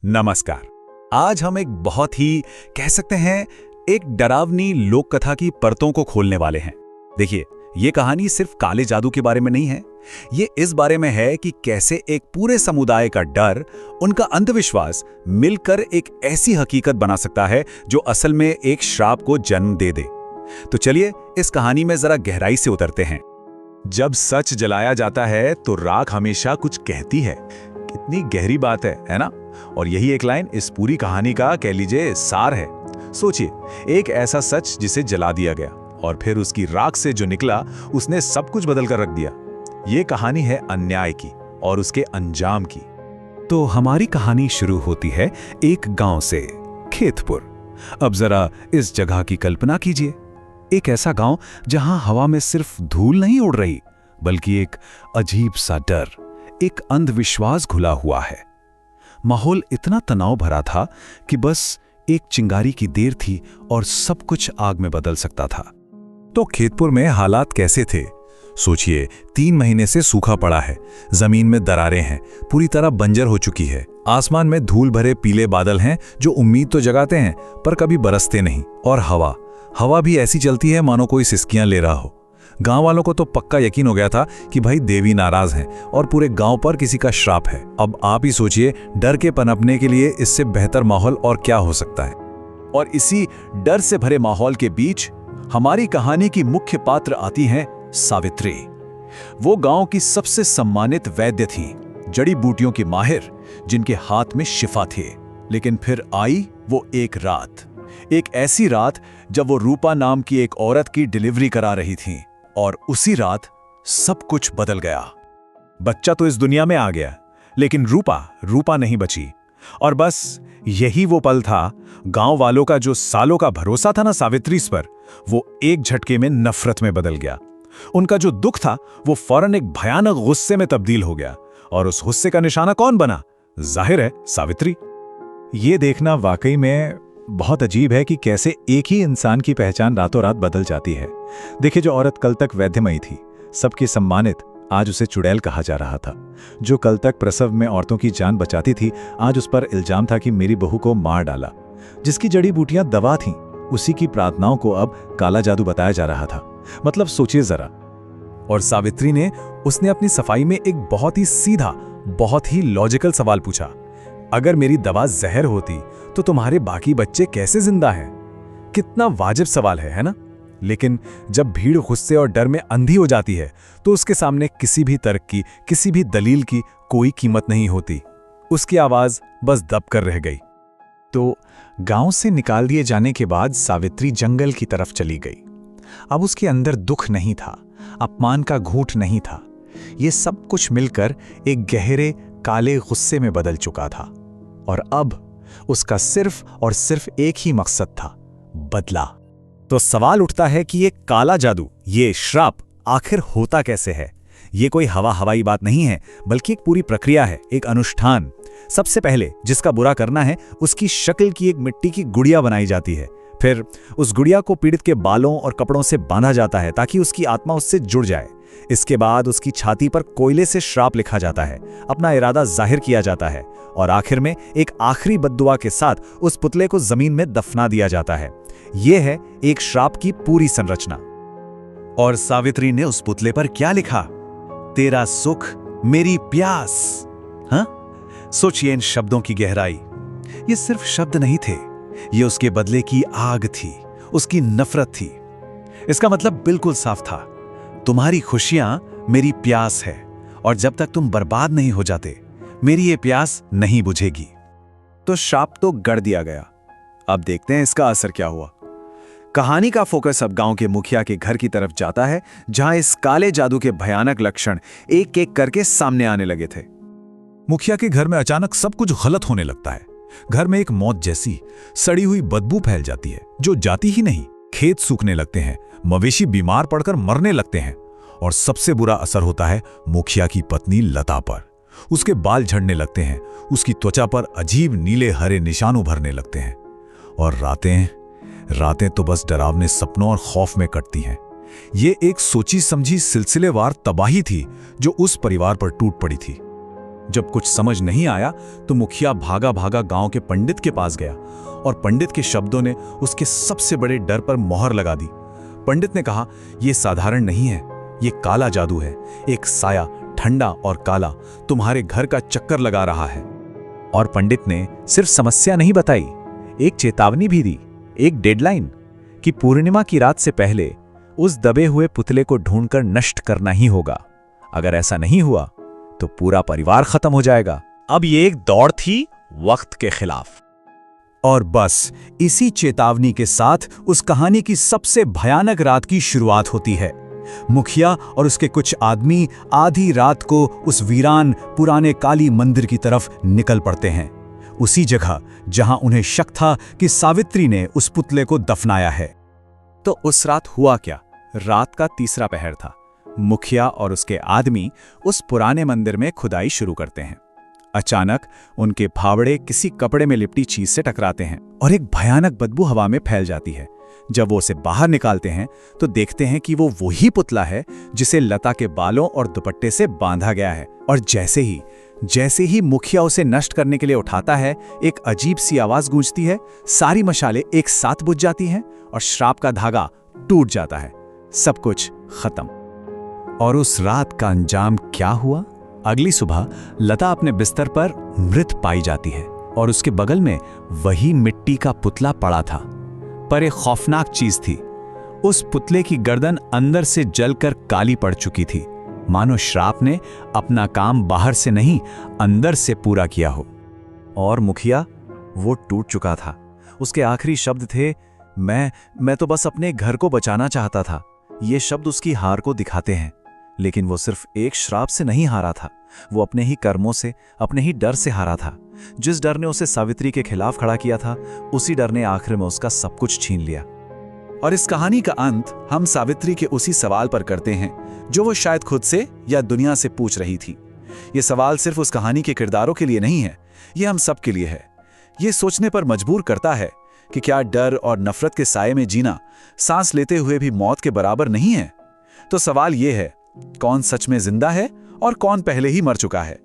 नमस्कार। आज हम एक बहुत ही कह सकते हैं एक डरावनी लोक कथा की परतों को खोलने वाले हैं। देखिए, ये कहानी सिर्फ काले जादू के बारे में नहीं है। ये इस बारे में है कि कैसे एक पूरे समुदाय का डर, उनका अंधविश्वास मिलकर एक ऐसी हकीकत बना सकता है जो असल में एक श्राप को जन्म दे दे। तो चलिए इस कहानी में जरा गहराई से उतरते हैं। जब सच जलाया जाता है तो राख हमेशा कुछ कहती है। कितनी गहरी बात है ना? और यही एक लाइन इस पूरी कहानी का कह लीजिए सार है। सोचिए, एक ऐसा सच जिसे जला दिया गया और फिर उसकी राख से जो निकला उसने सब कुछ बदल कर रख दिया। ये कहानी है अन्याय की और उसके अंजाम की। तो हमारी कहानी शुरू होती है एक गांव से, खेतपुर। अब जरा इस जगह की कल्पना कीजिए। एक ऐसा गांव जहां हवा में सिर्फ धूल नहीं उड़ रही, बल्कि एक अजीब सा डर, एक अंधविश्वास घुला हुआ है। माहौल इतना तनाव भरा था कि बस एक चिंगारी की देर थी और सब कुछ आग में बदल सकता था। तो खेतपुर में हालात कैसे थे? सोचिए, 3 महीने से सूखा पड़ा है, जमीन में दरारें हैं, पूरी तरह बंजर हो चुकी है। आसमान में धूल भरे पीले बादल हैं जो उम्मीद तो जगाते हैं पर कभी बरसते नहीं। और हवा भी ऐसी चलती है मानो कोई सिसकियां ले रहा हो। गांव वालों को तो पक्का यकीन हो गया था कि भाई देवी नाराज हैं और पूरे गांव पर किसी का श्राप है। अब आप ही सोचिए, डर के पनपने के लिए इससे बेहतर माहौल और क्या हो सकता है। और इसी डर से भरे माहौल के बीच हमारी कहानी की मुख्य पात्र आती हैं सावित्री। वो गांव की सबसे सम्मानित वैद्य थीं, जड़ी बूटियों की माहिर, जिनके हाथ में शिफा थे। लेकिन फिर आई वो एक रात, एक ऐसी रात जब वो रूपा नाम की एक औरत की डिलीवरी करा रही थीं। और उसी रात सब कुछ बदल गया। बच्चा तो इस दुनिया में आ गया, लेकिन रूपा नहीं बची। और बस यही वो पल था, गांव वालों का जो सालों का भरोसा था ना सावित्री पर, वो एक झटके में नफरत में बदल गया। उनका जो दुख था वो फौरन एक भयानक गुस्से में तब्दील हो गया। और उस गुस्से का निशाना कौन बना? जाहिर है, सावित्री। ये देखना वाकई में बहुत अजीब है कि कैसे एक ही इंसान की पहचान रातों रात बदल जाती है। देखिए, जो औरत कल तक वैद्यमयी थी, सबकी सम्मानित, आज उसे चुड़ैल कहा जा रहा था। जो कल तक प्रसव में औरतों की जान बचाती थी, आज उस पर इल्जाम था कि मेरी बहू को मार डाला। जिसकी जड़ी बूटियां दवा थीं, उसी की प्रार्थनाओं को अब काला जादू बताया जा रहा था। मतलब सोचिए जरा। और सावित्री ने अपनी सफाई में एक बहुत ही सीधा, बहुत ही लॉजिकल सवाल पूछा। अगर मेरी दवा जहर होती तो तुम्हारे बाकी बच्चे कैसे जिंदा हैं? कितना वाजिब सवाल है ना? लेकिन जब भीड़ गुस्से और डर में अंधी हो जाती है तो उसके सामने किसी भी तर्क की, किसी भी दलील की कोई कीमत नहीं होती। उसकी आवाज बस दब कर रह गई। तो गांव से निकाल दिए जाने के बाद सावित्री जंगल की तरफ चली गई। अब उसके अंदर दुख नहीं था, अपमान का घूंट नहीं था। ये सब कुछ मिलकर एक गहरे काले गुस्से में बदल चुका था। और अब उसका सिर्फ और सिर्फ एक ही मकसद था, बदला। तो सवाल उठता है कि ये काला जादू, ये श्राप आखिर होता कैसे है? ये कोई हवाई बात नहीं है, बल्कि एक पूरी प्रक्रिया है, एक अनुष्ठान। सबसे पहले जिसका बुरा करना है, उसकी शक्ल की एक मिट्टी की गुड़िया बनाई जाती है। फिर उस गुड़िया को पीड़ित के बालों और कपड़ों से बांधा जाता है ताकि उसकी आत्मा उससे जुड़ जाए। इसके बाद उसकी छाती पर कोयले से श्राप लिखा जाता है, अपना इरादा जाहिर किया जाता है और आखिर में एक आखिरी बद्दुआ के साथ उस पुतले को जमीन में दफना दिया जाता है। यह है एक श्राप की पूरी संरचना। और सावित्री ने उस पुतले पर क्या लिखा? तेरा सुख मेरी प्यास। हाँ, सोचिए इन शब्दों की गहराई। ये सिर्फ शब्द नहीं थे, ये उसके बदले की आग थी, उसकी नफरत थी। इसका मतलब बिल्कुल साफ था, तुम्हारी खुशियां मेरी प्यास है और जब तक तुम बर्बाद नहीं हो जाते, मेरी ये प्यास नहीं बुझेगी। तो श्राप तो गढ़ दिया गया। अब देखते हैं इसका असर क्या हुआ। कहानी का फोकस अब गांव के मुखिया के घर की तरफ जाता है, जहां इस काले जादू के भयानक लक्षण एक एक करके सामने आने लगे थे। मुखिया के घर में अचानक सब कुछ गलत होने लगता है। घर में एक मौत जैसी सड़ी हुई बदबू फैल जाती है, जो जाती ही नहीं। खेत सूखने लगते हैं, मवेशी बीमार पड़कर मरने लगते हैं और सबसे बुरा असर होता है मुखिया की पत्नी लता पर। उसके बाल झड़ने लगते हैं, उसकी त्वचा पर अजीब नीले हरे निशान उभरने लगते हैं। और रातें तो बस डरावने सपनों और खौफ में कटती हैं। ये एक सोची समझी सिलसिलेवार तबाही थी जो उस परिवार पर टूट पड़ी थी। जब कुछ समझ नहीं आया तो मुखिया भागा भागा गांव के पंडित के पास गया और पंडित के शब्दों ने उसके सबसे बड़े डर पर मोहर लगा दी। पंडित ने कहा, यह साधारण नहीं है, ये काला जादू है। एक साया, ठंडा और काला, तुम्हारे घर का चक्कर लगा रहा है। और पंडित ने सिर्फ समस्या नहीं बताई, एक चेतावनी भी दी, एक डेडलाइन कि पूर्णिमा की रात से पहले उस दबे हुए पुतले को ढूंढकर नष्ट करना ही होगा। अगर ऐसा नहीं हुआ तो पूरा परिवार खत्म हो जाएगा। अब ये एक दौड़ थी वक्त के खिलाफ। और बस इसी चेतावनी के साथ उस कहानी की सबसे भयानक रात की शुरुआत होती है। मुखिया और उसके कुछ आदमी आधी रात को उस वीरान पुराने काली मंदिर की तरफ निकल पड़ते हैं, उसी जगह जहां उन्हें शक था कि सावित्री ने उस पुतले को दफनाया है। तो उस रात हुआ क्या? रात का तीसरा पहर था। मुखिया और उसके आदमी उस पुराने मंदिर में खुदाई शुरू करते हैं। अचानक उनके फावड़े किसी कपड़े में लिपटी चीज से टकराते हैं और एक भयानक बदबू हवा में फैल जाती है। जब वो उसे बाहर निकालते हैं तो देखते हैं कि वो वही पुतला है जिसे लता के बालों और दुपट्टे से बांधा गया है। और जैसे ही मुखिया उसे नष्ट करने के लिए उठाता है, एक अजीब सी आवाज गूंजती है, सारी मशालें एक साथ बुझ जाती हैं और श्राप का धागा टूट जाता है। सब कुछ खत्म। और उस रात का अंजाम क्या हुआ? अगली सुबह लता अपने बिस्तर पर मृत पाई जाती है और उसके बगल में वही मिट्टी का पुतला पड़ा था। पर एक खौफनाक चीज थी, उस पुतले की गर्दन अंदर से जलकर काली पड़ चुकी थी, मानो श्राप ने अपना काम बाहर से नहीं अंदर से पूरा किया हो। और मुखिया, वो टूट चुका था। उसके आखिरी शब्द थे, मैं तो बस अपने घर को बचाना चाहता था। ये शब्द उसकी हार को दिखाते हैं, लेकिन वो सिर्फ एक श्राप से नहीं हारा था, वो अपने ही कर्मों से, अपने ही डर से हारा था। जिस डर ने उसे सावित्री के खिलाफ खड़ा किया था, उसी डर ने आखिर में उसका सब कुछ छीन लिया। और इस कहानी का अंत हम सावित्री के उसी सवाल पर करते हैं जो वो शायद खुद से या दुनिया से पूछ रही थी। ये सवाल सिर्फ उस कहानी के किरदारों के लिए नहीं है, ये हम सब के लिए है। ये सोचने पर मजबूर करता है कि क्या डर और नफरत के साये में जीना सांस लेते हुए भी मौत के बराबर नहीं है? तो सवाल ये है, कौन सच में जिंदा है और कौन पहले ही मर चुका है?